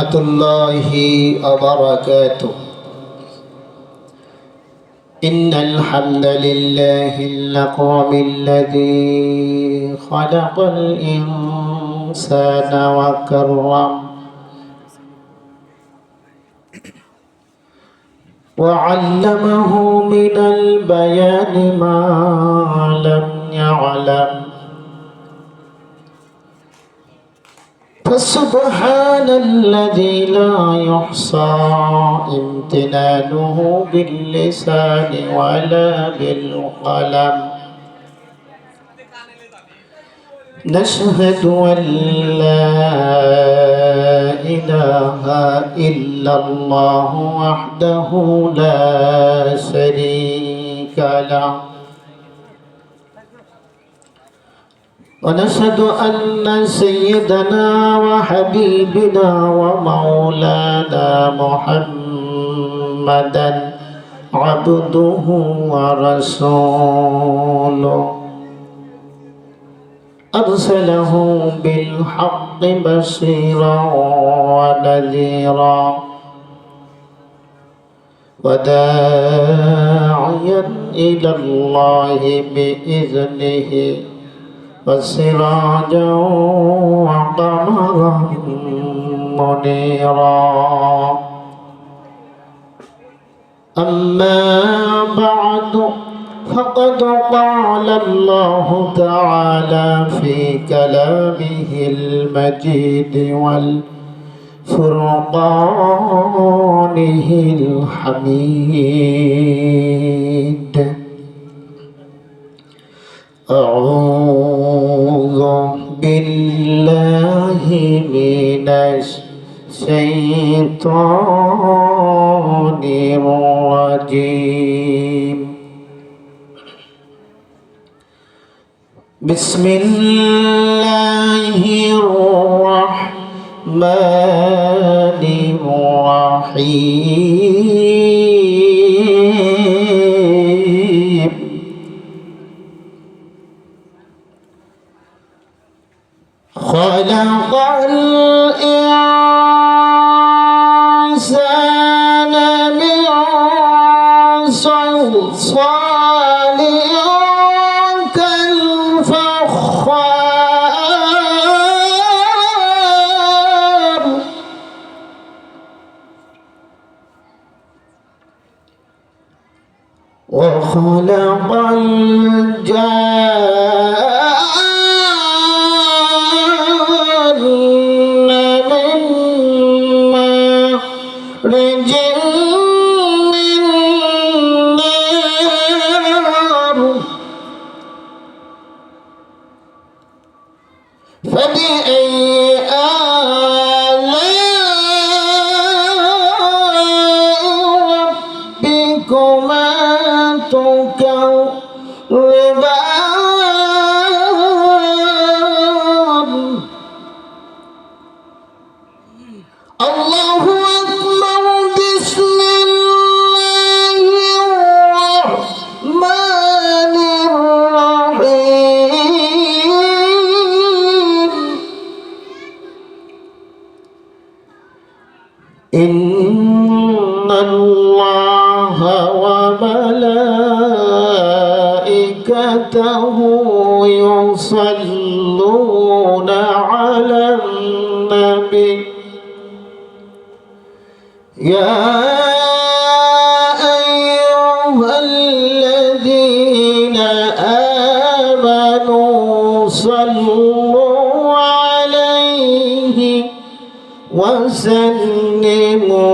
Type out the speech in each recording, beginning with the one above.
ورحمة الله وبركاته. إن الحمد لله الأكرم الذي خلق الإنسان وكرم وعلمه من البيان ما لم يعلم، فسبحان الذي لا يحصى امتنانه باللسان ولا بالقلم. نشهد أن لا إله إلا الله وحده لا شريك له، ونشهد أن سيدنا وحبيبنا ومولانا محمدا عبده ورسوله، أرسله بالحق بشيرا ونذيرا وداعيا إلى الله بإذنه وسراجا وقمرا منيرا. أما بعد، فقد قال الله تعالى في كلامه المجيد والفرقانه الحميد: أعوذ بالله من الشيطان الرجيم. بسم الله الرحمن الرحيم. خلق الإنسان من صلصال كالفخار، وخلق الجان من مارج من نار. فبأي آلاء ربكما تكذبان؟ الله أكبر. بسم الله الرحمن الرحيم. إن الله وملائكته يصلون على النبي. يا أيها الذين آمنوا صلوا عليه وسلموا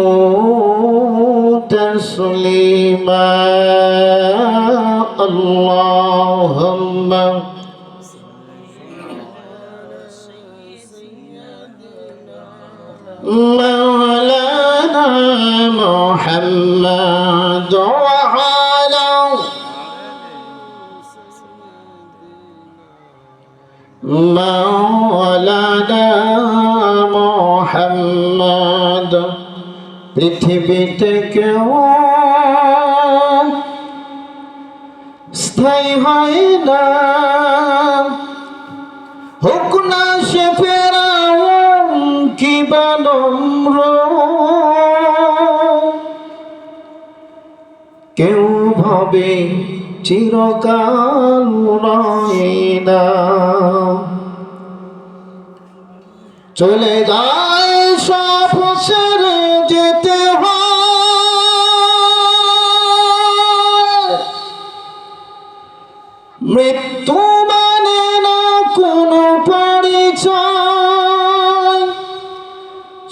تسليما. اللهم مولانا محمد وعلى مولانا محمد। পৃথিবীতে কেউ স্থায়ী হয় না, হোক না সে ফেরাউন কি বানর কেউ ভাবে চিরকাল রয় না, চলে যায় সব ছেড়ে যেতে হয়। মৃত্যু মানে না কোনো পরিচয়,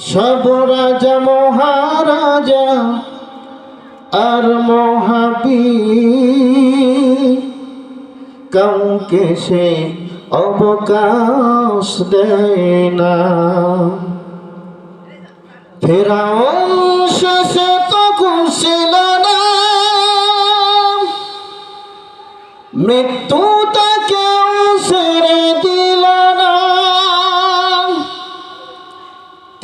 সব রাজা মহারাজা আর মহাবীর, কাউকে সে অবকাশ দেয় না। ফেরাউন শেষে তখন ছিল না, মৃত্যু তাকে ছেড়ে দিল না,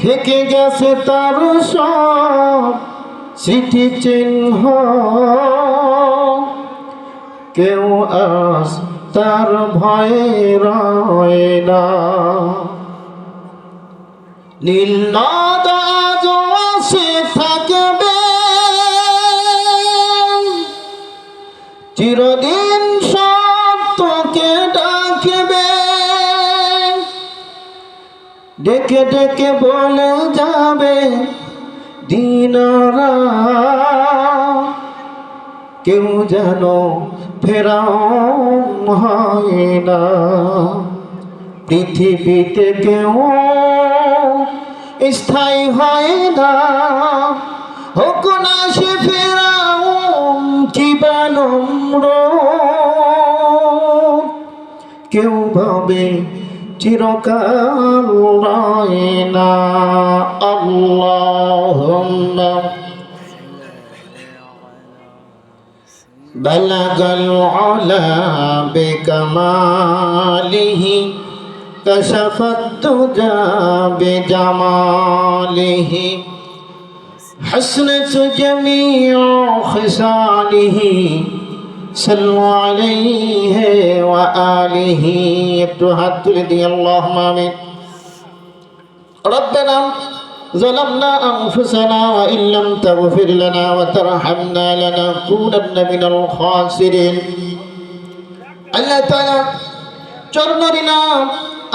থেকে গেছে তার সব স্মৃতি চিহ্ন, কেউ আজ তার ভয়ে রয় না। নীল নদ আজও আসে থাকবে, চিরদিন সত্যকে ডাকবে, ডেকে ডেকে বলে যাবে দিন রাত, কেউ যেন ফেরাউন হয় না। পৃথিবীতে কেউ স্থায়ী হয় না, হোক না সে ফেরাউন কিবা নম্র, কেউ ভাবে চিরকাল রয় না। আল্লাহুম্মা বালাগাল উলা বিকামালিহি কাশাফাত দুজা বিজামালিহি হাসনাত জামিউ খিসালিহি সাল্লু আলাইহি ওয়া আলিহি। একটু হাত তুলে দিই, আল্লাহুম্মা আমিন। রব্বানা ظلمنا أنفسنا وإن لم تغفر لنا وترحمنا لنكونن من الخاسرين। আল্লাহ তাআলা চরনরিনা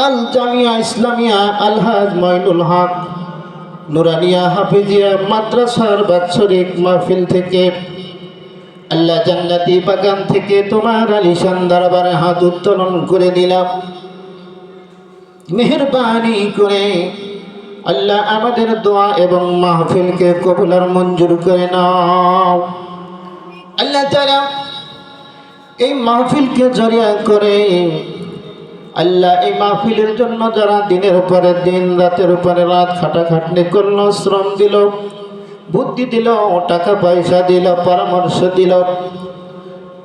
আল জামিয়া ইসলামিয়া আলহাজ মঈনুল হক নুরানিয়া হাফিজিয়া মাদ্রাসার বাৎসরিক মাহফিল থেকে, আল্লাহ জান্নাতি বাগান থেকে তোমার আলিশান দরবারে হাত উত্তোলন করে দিলাম। মেহেরবানি করে আল্লাহ আমাদের দোয়া এবং মাহফিলকে কবুল আর মঞ্জুর করে নাও। আল্লাহ তাআলা এই মাহফিলকে জরিয়া করে আল্লাহ এই মাহফিলের জন্য যারা দিনের পরে দিন রাতের উপরে রাত খাটাখাটনি করলো, শ্রম দিল, বুদ্ধি দিল, টাকা পয়সা দিল, পরামর্শ দিল,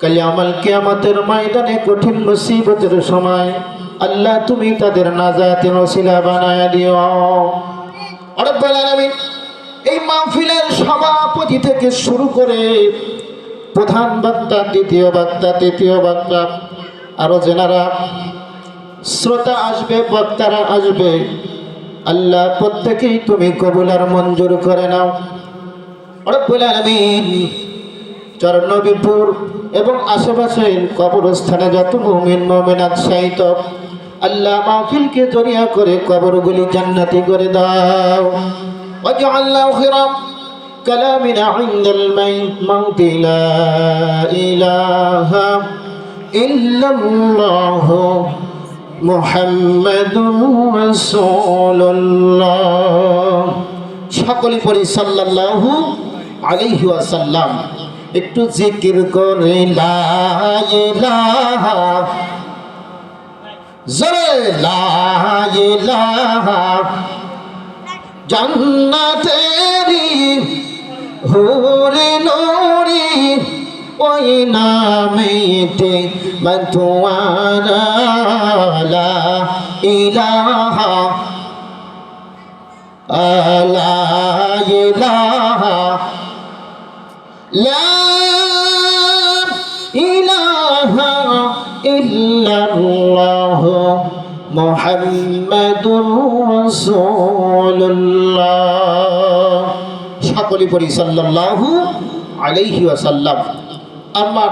কাল আমাল কিয়ামতের ময়দানে কঠিন মুসিবতের সময় আল্লাহ তুমি তাদের নাজাতের ওসিলা বানায়া দিও। রব্বুল আলামিন এই মাহফিলের সভাপতি থেকে শুরু করে প্রধান বক্তা, দ্বিতীয় বক্তা, তৃতীয় বক্তা, আরো যেনারা শ্রোতা আসবে, বক্তারা আসবে, আল্লাহ প্রত্যেকেই তুমি কবুল আর মঞ্জুর করে নাও। রব্বুল আলামিন চরনবীপুর এবং আশেপাশের কবরস্থানে যত মুমিন মুমিনাত শাহিদ, আল্লাহ মাহফিলকে জরিয়া করে কবরগুলি জান্নাতি করে দাও। ওয়াজআল আখিরা কালামিনা ইনদাল মাউত লা ইলাহা ইল্লাল্লাহ মুহাম্মাদুর রাসূলুল্লাহ। সকলে পড়ি সাল্লাল্লাহু আলাইহি ওয়াসাল্লাম। একটু জিকির করে লা ইলাহা, জোরে লা ইলাহা, জান্নাতেরি হুরে নুরি ওই নামেতে মতওয়ারা লা ইলাহা লা ইলাহা লা ইলাহা ইল্লাল্লাহ মুহাম্মাদুর রাসূলুল্লাহ। সকলে পড়ি সাল্লাল্লাহু আলাইহি ওয়াসাল্লাম। আমার